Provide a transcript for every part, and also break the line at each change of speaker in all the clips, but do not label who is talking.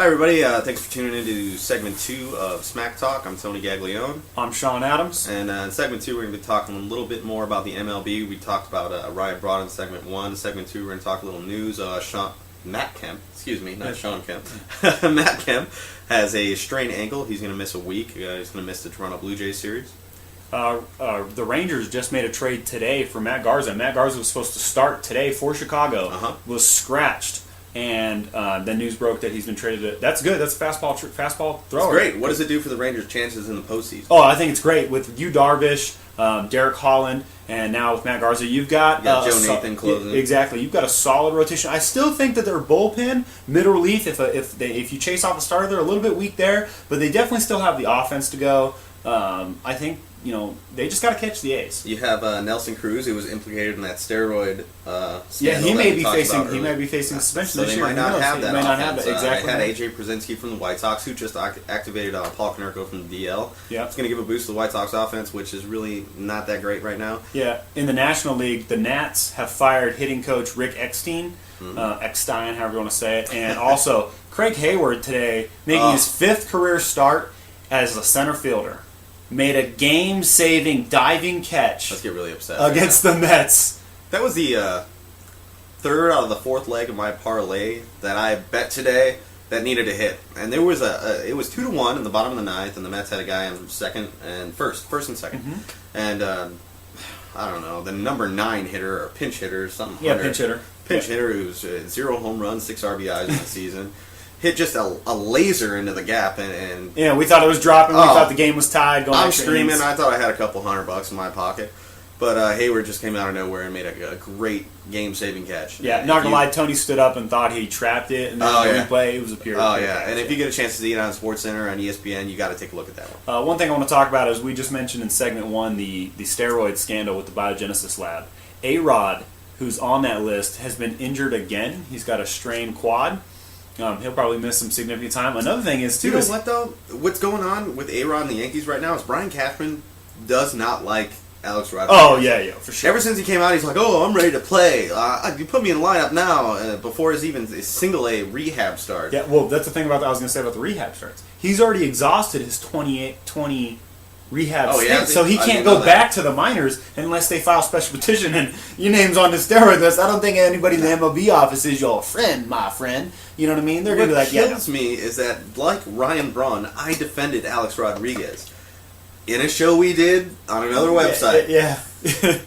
Hi everybody, thanks for tuning in to segment 2 of Smacktalk. I'm Tony Gaglione.
I'm Shawn Adams.
And in segment 2 we're going to be talking a little bit more about the MLB. We talked about Ryan Broad in segment 1. Segment 2 we're going to talk a little news. Matt Kemp, Shawn Kemp. Matt Kemp has a strained ankle. He's going to miss a week. He's going to miss the Toronto Blue Jays series.
The Rangers just made a trade today for Matt Garza. Matt Garza was supposed to start today for Chicago. Was scratched. And then news broke that he's been traded. That's good. That's a fastball thrower.
It's great. What does it do for the Rangers' chances in the postseason?
Oh, I think it's great. With Yu Darvish, Derek Holland, and now with Matt Garza, you've got
Joe Nathan closing.
Exactly. You've got a solid rotation. I still think that their bullpen, mid relief, if you chase off a starter, they're a little bit weak there, but they definitely still have the offense to go. I think they just got to catch the A's.
You have Nelson Cruz, who was implicated in that steroid scandal.
Yeah, he may be facing suspension
so
this year.
They might not have that.
Exactly.
I had AJ Przinsky from the White Sox, who just activated Paul Konerko from the DL.
Yeah,
it's going to give a boost to the White Sox offense, which is really not that great right now.
Yeah, in the National League, the Nats have fired hitting coach Rick Eckstein, Eckstein, however you want to say it, and also Craig Hayward today making his 5th career start as a center fielder. Made a game-saving diving catch.
Let's get really upset
against the Mets.
That was the 3rd out of the 4th leg of my parlay that I bet today that needed a hit, and there was it was 2-1 in the bottom of the 9th, and the Mets had a guy in second and first and second, and I don't know, the number 9 hitter or pinch hitter or something.
Yeah, pinch hitter
who's 0 home runs, 6 RBIs in the season. Hit just a laser into the gap, and
yeah, we thought it was dropping. We thought the game was tied.
I'm streaming. I thought I had a couple $100 in my pocket, but Hayward just came out of nowhere and made a great game-saving catch.
Yeah, not gonna lie, Tony stood up and thought he trapped it, and then the replay, it was a pure.
Catch. And if you get a chance to see it on SportsCenter on ESPN, you got to take a look at that one.
One thing I want to talk about is we just mentioned in segment 1 the steroid scandal with the Biogenesis lab. A-Rod, who's on that list, has been injured again. He's got a strained quad. He'll probably miss some significant time. Another thing is, too...
You know what, though? What's going on with A-Rod and the Yankees right now is Brian Cashman does not like Alex Rodriguez.
Oh, yeah, for sure.
Ever since he came out, he's like, I'm ready to play. You put me in the lineup now before his single-A rehab start.
Yeah, well, that's the thing about I was going to say about the rehab starts. He's already exhausted his 20 rehab stint, so he can't go back to the minors unless they file special petition and your name's on the steroid list. I don't think anybody in the MLB office is your friend, my friend. You know what I mean? They're going to be like,
What kills me is that, like Ryan Braun, I defended Alex Rodriguez. In a show we did on another website.
Yeah.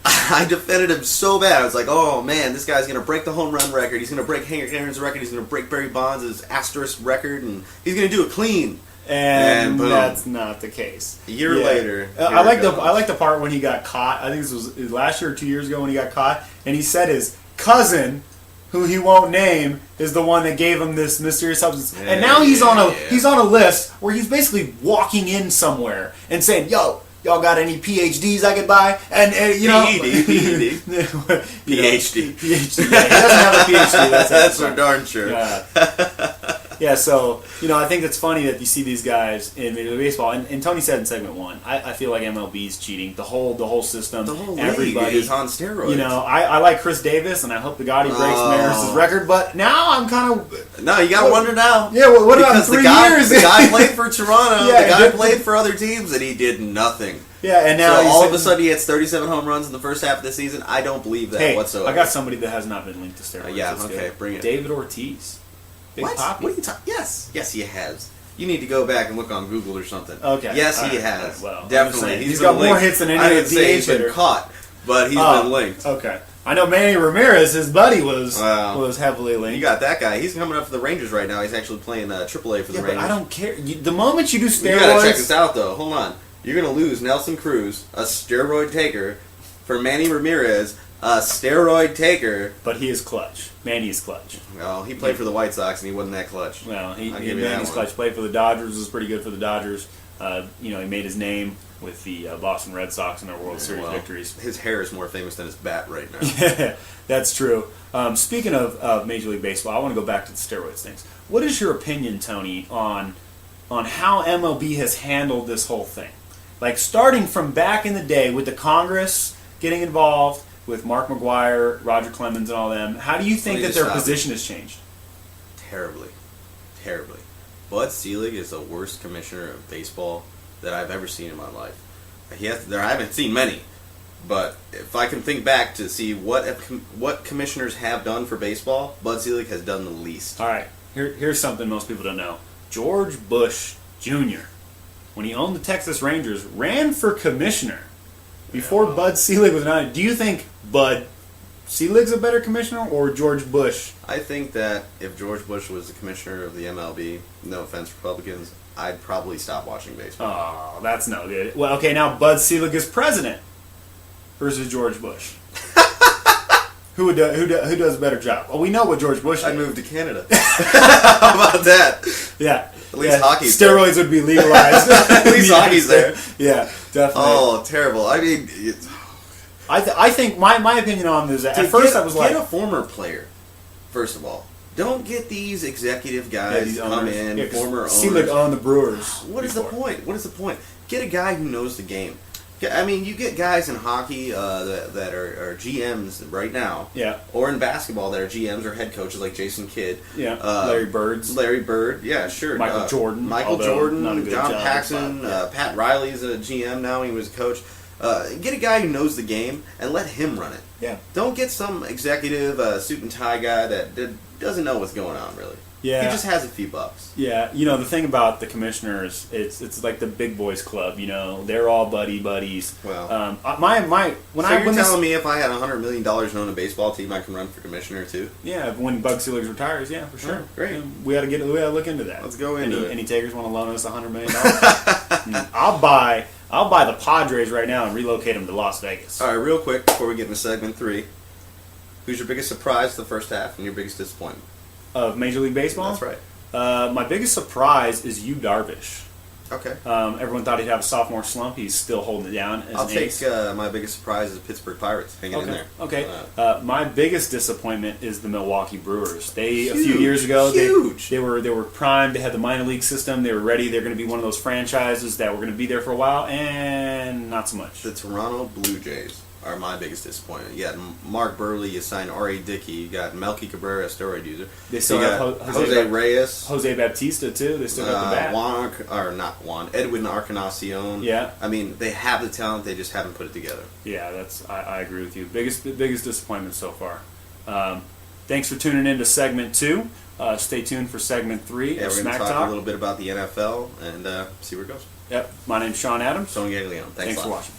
I defended him so bad. I was like, oh man, this guy's going to break the home run record. He's going to break Hank Aaron's record. He's going to break Barry Bonds' asterisk record. And he's going to do it clean.
And that's not the case.
A year later,
I like the part when he got caught. I think this was last year or 2 years ago when he got caught, and he said his cousin, who he won't name, is the one that gave him this mysterious substance. And now he's on a list where he's basically walking in somewhere and saying, "Yo, y'all got any PhDs I could buy?" And
PhD.
PhD. Yeah, he doesn't have a PhD.
That's for darn sure.
Yeah, so, I think it's funny that you see these guys in Major League Baseball, and Tony said in segment 1, I feel like MLB's cheating. The whole system,
the whole
everybody
league is on steroids.
I like Chris Davis, and I hope the God he breaks Maris' record, but now I'm kind of...
No, you got to wonder now.
Yeah, what about 3 years?
The guy played for Toronto, the guy played for other teams, and he did nothing.
Yeah, and now
all of a sudden he hits 37 home runs in the first half of the season. I don't believe that whatsoever.
I got somebody that has not been linked to steroids.
Bring it.
David Ortiz.
What?
Poppy.
What are you talking? Yes, he has. You need to go back and look on Google or something.
Okay.
Yes, he has.
Well,
definitely.
He's got more hits than any other DH hitter.
He's been caught, but he's been linked.
Okay. I know Manny Ramirez, his buddy, was heavily linked.
You got that guy. He's coming up for the Rangers right now. He's actually playing AAA for the Rangers.
But I don't care. The moment you do steroids...
You got to check this out, though. Hold on. You're going to lose Nelson Cruz, a steroid taker, for Manny Ramirez, a steroid taker.
But he is clutch. Manny is clutch.
Well, he played for the White Sox, and he wasn't that clutch.
Well, Manny's clutch. Played for the Dodgers. Was pretty good for the Dodgers. He made his name with the Boston Red Sox in their World Series victories.
His hair is more famous than his bat right now.
Yeah, that's true. Speaking of Major League Baseball, I want to go back to the steroids things. What is your opinion, Tony, on how MLB has handled this whole thing? Like, starting from back in the day with the Congress getting involved, with Mark McGuire, Roger Clemens, and all them, how do you think that their position has changed?
Terribly. Bud Selig is the worst commissioner of baseball that I've ever seen in my life. I haven't seen many, but if I can think back to see what commissioners have done for baseball, Bud Selig has done the least.
All right, here's something most people don't know. George Bush Jr., when he owned the Texas Rangers, ran for commissioner before Bud Selig was nominated. Do you think Bud Selig's a better commissioner or George Bush?
I think that if George Bush was the commissioner of the MLB, no offense, Republicans, I'd probably stop watching baseball.
Oh, that's no good. Well, okay, now Bud Selig is president versus George Bush. Who does a better job? Well, we know what George Bush did.
I'd move to Canada. How about that?
Yeah.
At least hockey's
steroids would be legalized.
At least hockey's there.
Yeah, definitely.
Oh, terrible. I mean,
I think my opinion on this, at first I was like...
Get a former player, first of all. Don't get these executive guys come in, former owners.
Selig owned the Brewers.
What is the point? What is the point? Get a guy who knows the game. I mean, you get guys in hockey that are GMs right now.
Yeah.
Or in basketball that are GMs or head coaches like Jason Kidd.
Yeah. Larry Bird.
Yeah, sure.
Michael Jordan.
John Paxson. Pat Riley's a GM now. He was a coach. Get a guy who knows the game and let him run it.
Yeah.
Don't get some executive suit and tie guy that doesn't know what's going on, really.
Yeah.
He just has a few bucks.
Yeah, the thing about the commissioners, it's like the big boys club. They're all buddies.
Well,
you're
telling me if I had $100 million and own a baseball team, I can run for commissioner too?
Yeah, when Bud Selig retires, yeah, for sure.
Oh, great.
We got to look into that.
Let's go into it.
Any takers want to loan us $100 million? I'll buy the Padres right now and relocate them to Las Vegas.
All right, real quick before we get into segment 3, who's your biggest surprise the first half and your biggest disappointment?
Of Major League Baseball?
That's right.
My biggest surprise is Yu Darvish.
Okay.
Everyone thought he'd have a sophomore slump. He's still holding it down.
I'll take my biggest surprise is Pittsburgh Pirates hanging in there.
Okay. My biggest disappointment is the Milwaukee Brewers. A few
Huge,
years ago,
huge.
They were primed. They had the minor league system. They were ready. They're going to be one of those franchises that were going to be there for a while, and not so much.
The Toronto Blue Jays are my biggest disappointment. You got Mark Burley, you signed R.A. Dickey, you got Melky Cabrera, steroid user.
They still have
Jose Reyes.
Jose Baptista, too. They still got the bat.
Edwin Encarnacion.
Yeah.
I mean, they have the talent, they just haven't put it together.
Yeah, I agree with you. Biggest disappointment so far. Thanks for tuning in to segment 2. Stay tuned for segment 3
Yeah,
of
we're going to
Smacktalk.
talk a little bit about the NFL and see where it goes.
Yep. My name's Shawn Adams.
Tony Gaglione.
Thanks for watching.